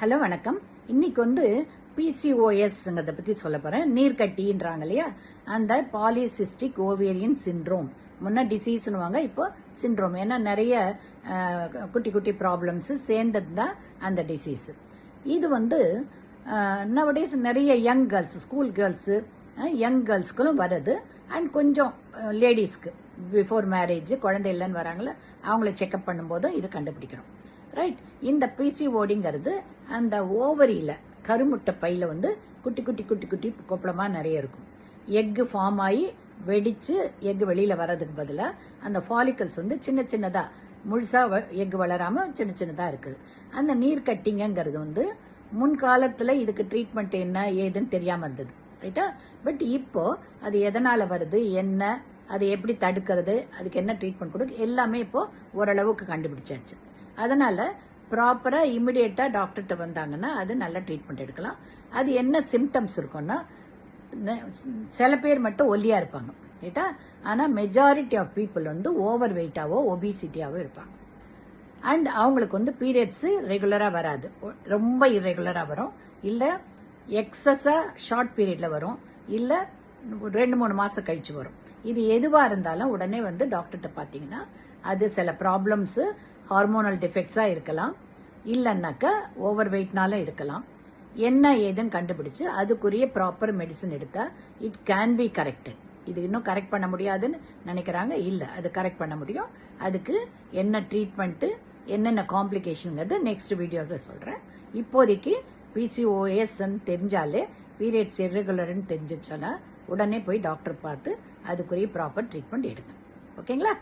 Hello வணக்கம். இன்னைக்கு பிசிஓஎஸ்ங்கிறத பத்தி சொல்ல போறேன். நீர்க்கட்டின்றாங்க இல்லையா, அந்த பாலிசிஸ்டிக் ஓவேரியன் சிண்ட்ரோம். முன்ன டிசீஸ்னுவாங்க, இப்போ சிண்ட்ரோம். ஏன்னா நிறைய குட்டி குட்டி ப்ராப்ளம்ஸ் சேர்ந்தது தான் அந்த டிசீஸ். இது நவடேஸ் நிறைய young girls, school girls, young கேர்ள்ஸ்களும் வருது. அண்ட் கொஞ்சம் லேடிஸ்க்கு பிஃபோர் மேரேஜ் குழந்தை இல்லைன்னு வராங்களே, அவங்கள செக்அப் பண்ணும்போதும் இது கண்டுபிடிக்கிறோம். ரைட். இந்த பிசிஓடிங்கிறது அந்த ஓவரியில கருமுட்டை பையில குட்டி குட்டி குட்டி குட்டி கொப்பளமா நிறைய இருக்கும். எக்கு ஃபார்ம் ஆகி வெடிச்சு எக்கு வெளியில வர்றதுக்கு பதிலாக அந்த ஃபாலிக்கல்ஸ் சின்ன சின்னதா, முழுசா எக்கு வளராம சின்ன சின்னதா இருக்குது. அந்த நீர் கட்டிங்கிறது முன்காலத்துல இதுக்கு ட்ரீட்மெண்ட் என்ன ஏதுன்னு தெரியாம இருந்தது. ரைட்டா? பட் இப்போ அது எதனால வருது, என்ன, அதை எப்படி தடுக்கிறது, அதுக்கு என்ன ட்ரீட்மெண்ட் கொடுக்கு, எல்லாமே இப்போ ஓரளவுக்கு கண்டுபிடிச்சாச்சு. அதனால ப்ராப்பரா இமிடியேட்டா டாக்டர்கிட்ட வந்தாங்கன்னா அது நல்ல ட்ரீட்மெண்ட் எடுக்கலாம். அது என்ன சிம்டம்ஸ் இருக்கும்னா, சில பேர் மட்டும் ஒல்லியா இருப்பாங்க, ரைட்டா? ஆனா மெஜாரிட்டி ஆஃப் பீப்புள் ஓவர் வெயிட்டாவோ ஒபிசிட்டியாவோ இருப்பாங்க. அண்ட் அவங்களுக்கு பீரியட்ஸ் ரெகுலரா வராது, ரொம்ப இரெகுலரா வரும், இல்ல எக்ஸஸா ஷார்ட் பீரியட்ல வரும், இல்ல 2-3 மாசம் கழிச்சு வரும். இது எதுவா இருந்தாலும் உடனே டாக்டர்கிட்ட பாத்தீங்கன்னா அது சில ப்ராப்ளம்ஸ் ஹார்மோனல் டிஃபெக்ட்ஸா இருக்கலாம், இல்லைன்னாக்கா ஓவர் வெயிட்னால இருக்கலாம். என்ன ஏதுன்னு கண்டுபிடிச்சு அதுக்குரிய ப்ராப்பர் மெடிசன் எடுத்தா இட் கேன் பி கரெக்டட். இது இன்னும் கரெக்ட் பண்ண முடியாதுன்னு நினைக்கிறாங்க, இல்ல, அது கரெக்ட் பண்ண முடியும். அதுக்கு என்ன ட்ரீட்மெண்ட், என்னென்ன காம்ப்ளிகேஷன்ங்கிறது நெக்ஸ்ட் வீடியோஸ்ல சொல்றேன். இப்போதைக்கு பிசிஓஎஸ் தெரிஞ்சாலே, பீரியட்ஸ் இர்ரெகுலர்னு தெரிஞ்சிச்சுன்னா உடனே போய் டாக்டர் பார்த்து அதுக்குரிய ப்ராப்பர் ட்ரீட்மெண்ட் எடுங்க. ஓகேங்களா?